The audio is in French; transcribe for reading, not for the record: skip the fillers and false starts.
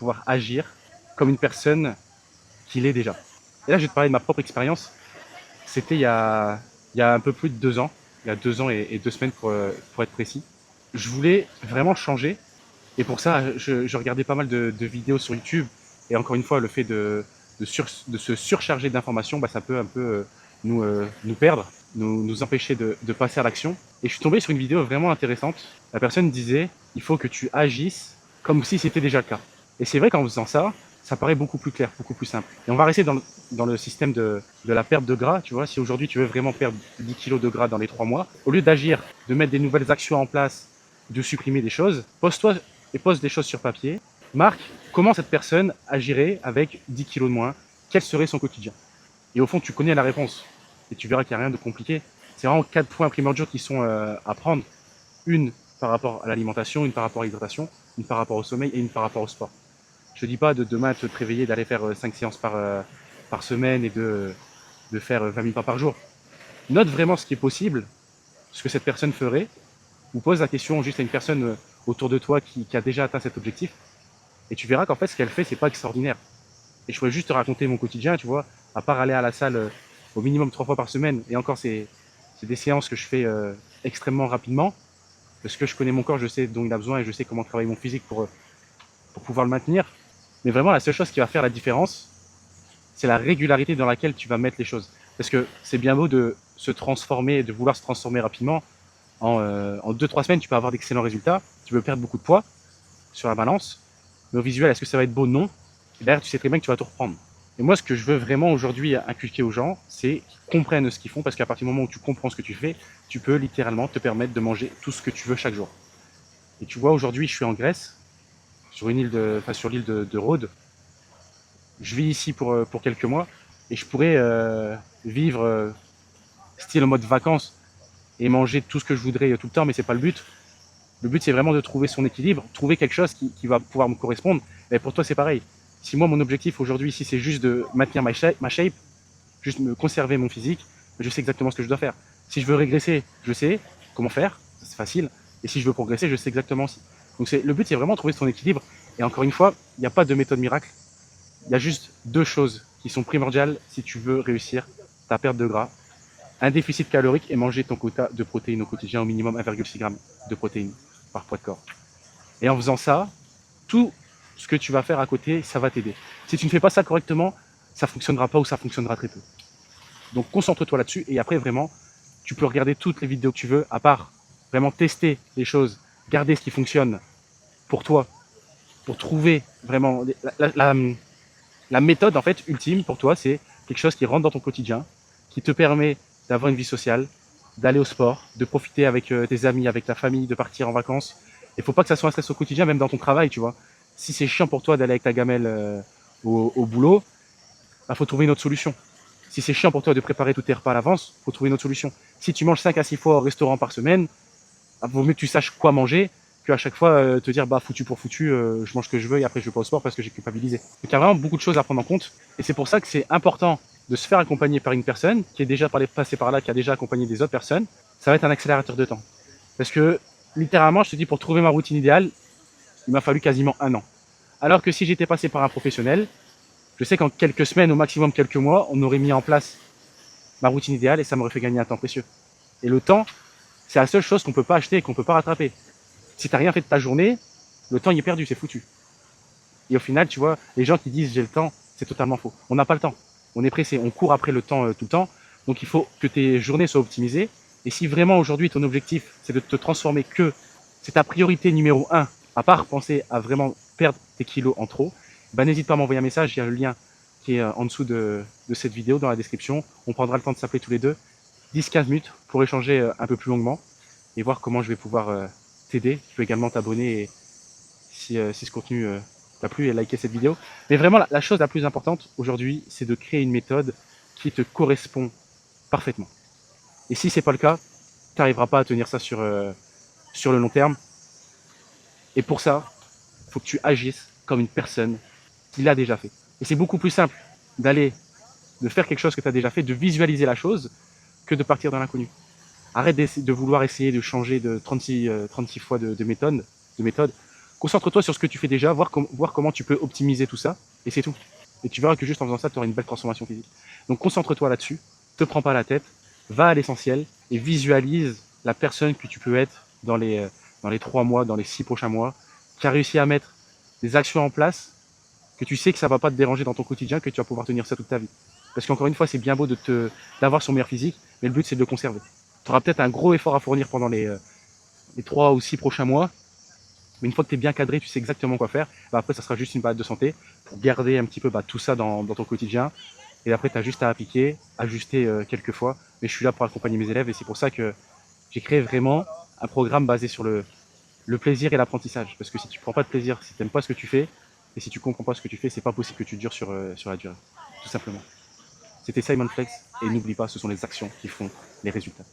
pouvoir agir comme une personne qu'il est déjà. Et là, je vais te parler de ma propre expérience. C'était il y a un peu plus de 2 ans, il y a 2 ans et 2 semaines pour être précis. Je voulais vraiment changer et pour ça, je regardais pas mal de vidéos sur YouTube. Et encore une fois, le fait de se surcharger d'informations, bah, ça peut un peu nous perdre, nous empêcher de passer à l'action. Et je suis tombé sur une vidéo vraiment intéressante. La personne disait, il faut que tu agisses comme si c'était déjà le cas. Et c'est vrai qu'en faisant ça, ça paraît beaucoup plus clair, beaucoup plus simple. Et on va rester dans le système de la perte de gras, tu vois. Si aujourd'hui tu veux vraiment perdre 10 kilos de gras dans les 3 mois, au lieu d'agir, de mettre des nouvelles actions en place, de supprimer des choses, pose-toi et pose des choses sur papier. Marque comment cette personne agirait avec 10 kilos de moins, quel serait son quotidien. Et au fond, tu connais la réponse. Et tu verras qu'il n'y a rien de compliqué. C'est vraiment 4 points primordiaux qui sont à prendre. Une par rapport à l'alimentation, une par rapport à l'hydratation, une par rapport au sommeil et une par rapport au sport. Je ne dis pas de demain te réveiller, d'aller faire 5 séances par semaine et de faire 20 000 pas par jour. Note vraiment ce qui est possible, ce que cette personne ferait, ou pose la question juste à une personne autour de toi qui a déjà atteint cet objectif, et tu verras qu'en fait ce qu'elle fait, c'est pas extraordinaire. Et je pourrais juste te raconter mon quotidien, tu vois, à part aller à la salle au minimum 3 fois par semaine, et encore c'est des séances que je fais extrêmement rapidement, parce que je connais mon corps, je sais dont il a besoin et je sais comment travailler mon physique pour pouvoir le maintenir. Mais vraiment, la seule chose qui va faire la différence, c'est la régularité dans laquelle tu vas mettre les choses. Parce que c'est bien beau de se transformer, de vouloir se transformer rapidement. En 2-3 semaines, tu peux avoir d'excellents résultats. Tu peux perdre beaucoup de poids sur la balance. Mais au visuel, est-ce que ça va être beau? Non. Et derrière, tu sais très bien que tu vas tout reprendre. Et moi, ce que je veux vraiment aujourd'hui inculquer aux gens, c'est qu'ils comprennent ce qu'ils font. Parce qu'à partir du moment où tu comprends ce que tu fais, tu peux littéralement te permettre de manger tout ce que tu veux chaque jour. Et tu vois, aujourd'hui, je suis en Grèce, sur l'île de Rhodes. Je vis ici pour quelques mois et je pourrais vivre style en mode vacances et manger tout ce que je voudrais tout le temps, mais c'est pas le but. Le but, c'est vraiment de trouver son équilibre, trouver quelque chose qui va pouvoir me correspondre. Et pour toi, c'est pareil. Si moi, mon objectif aujourd'hui ici, c'est juste de maintenir ma shape, juste me conserver mon physique, je sais exactement ce que je dois faire. Si je veux régresser, je sais comment faire, c'est facile. Et si je veux progresser, je sais exactement aussi. Donc le but, c'est vraiment de trouver son équilibre. Et encore une fois, il n'y a pas de méthode miracle. Il y a juste 2 choses qui sont primordiales si tu veux réussir ta perte de gras. Un déficit calorique et manger ton quota de protéines au quotidien, au minimum 1,6 g de protéines par poids de corps. Et en faisant ça, tout ce que tu vas faire à côté, ça va t'aider. Si tu ne fais pas ça correctement, ça ne fonctionnera pas ou ça fonctionnera très peu. Donc concentre-toi là-dessus et après vraiment, tu peux regarder toutes les vidéos que tu veux, à part vraiment tester les choses, garder ce qui fonctionne pour toi, pour trouver vraiment la méthode en fait ultime pour toi, c'est quelque chose qui rentre dans ton quotidien, qui te permet d'avoir une vie sociale, d'aller au sport, de profiter avec tes amis, avec ta famille, de partir en vacances. Il faut pas que ça soit un stress au quotidien, même dans ton travail, tu vois. Si c'est chiant pour toi d'aller avec ta gamelle au boulot, bah, faut trouver une autre solution. Si c'est chiant pour toi de préparer tous tes repas à l'avance, faut trouver une autre solution. Si tu manges 5 à 6 fois au restaurant par semaine, bah, vaut mieux que tu saches quoi manger qu'à chaque fois te dire bah foutu pour foutu, je mange ce que je veux et après je vais pas au sport parce que j'ai culpabilisé. Donc il y a vraiment beaucoup de choses à prendre en compte et c'est pour ça que c'est important de se faire accompagner par une personne qui est déjà passée par là, qui a déjà accompagné des autres personnes. Ça va être un accélérateur de temps. Parce que littéralement, je te dis, pour trouver ma routine idéale, il m'a fallu quasiment 1 an. Alors que si j'étais passé par un professionnel, je sais qu'en quelques semaines, au maximum quelques mois, on aurait mis en place ma routine idéale et ça m'aurait fait gagner un temps précieux. Et le temps, c'est la seule chose qu'on peut pas acheter et qu'on peut pas rattraper. Si t'as rien fait de ta journée, le temps il est perdu, c'est foutu. Et au final, tu vois, les gens qui disent j'ai le temps, c'est totalement faux. On n'a pas le temps. On est pressé, on court après le temps tout le temps. Donc il faut que tes journées soient optimisées. Et si vraiment aujourd'hui ton objectif c'est de te transformer, que c'est ta priorité numéro 1, à part penser à vraiment perdre tes kilos en trop, bah n'hésite pas à m'envoyer un message, il y a le lien qui est en dessous de cette vidéo dans la description. On prendra le temps de s'appeler tous les deux, 10-15 minutes pour échanger un peu plus longuement et voir comment je vais pouvoir t'aider. Tu peux également t'abonner si ce contenu t'a plu et liker cette vidéo. Mais vraiment, la chose la plus importante aujourd'hui, c'est de créer une méthode qui te correspond parfaitement. Et si c'est pas le cas, tu n'arriveras pas à tenir ça sur le long terme. Et pour ça, il faut que tu agisses comme une personne qui l'a déjà fait. Et c'est beaucoup plus simple de faire quelque chose que tu as déjà fait, de visualiser la chose, que de partir dans l'inconnu. Arrête de vouloir essayer de changer de 36 fois de méthode. Concentre-toi sur ce que tu fais déjà, voir comment tu peux optimiser tout ça, et c'est tout. Et tu verras que juste en faisant ça, tu auras une belle transformation physique. Donc concentre-toi là-dessus, te prends pas la tête, va à l'essentiel et visualise la personne que tu peux être dans les 3 mois, dans les 6 prochains mois, qui a réussi à mettre des actions en place, que tu sais que ça va pas te déranger dans ton quotidien, que tu vas pouvoir tenir ça toute ta vie. Parce qu'encore une fois, c'est bien beau d'avoir son meilleur physique, mais le but c'est de le conserver. Tu auras peut-être un gros effort à fournir pendant les 3 ou 6 prochains mois, mais une fois que tu es bien cadré, tu sais exactement quoi faire, bah après ça sera juste une balade de santé pour garder un petit peu tout ça dans ton quotidien. Et après, tu as juste à appliquer, ajuster quelques fois. Mais je suis là pour accompagner mes élèves et c'est pour ça que j'ai créé vraiment un programme basé sur le plaisir et l'apprentissage. Parce que si tu prends pas de plaisir, si tu n'aimes pas ce que tu fais, et si tu comprends pas ce que tu fais, c'est pas possible que tu dures sur la durée. Tout simplement. C'était Simon Flex et n'oublie pas, ce sont les actions qui font les résultats.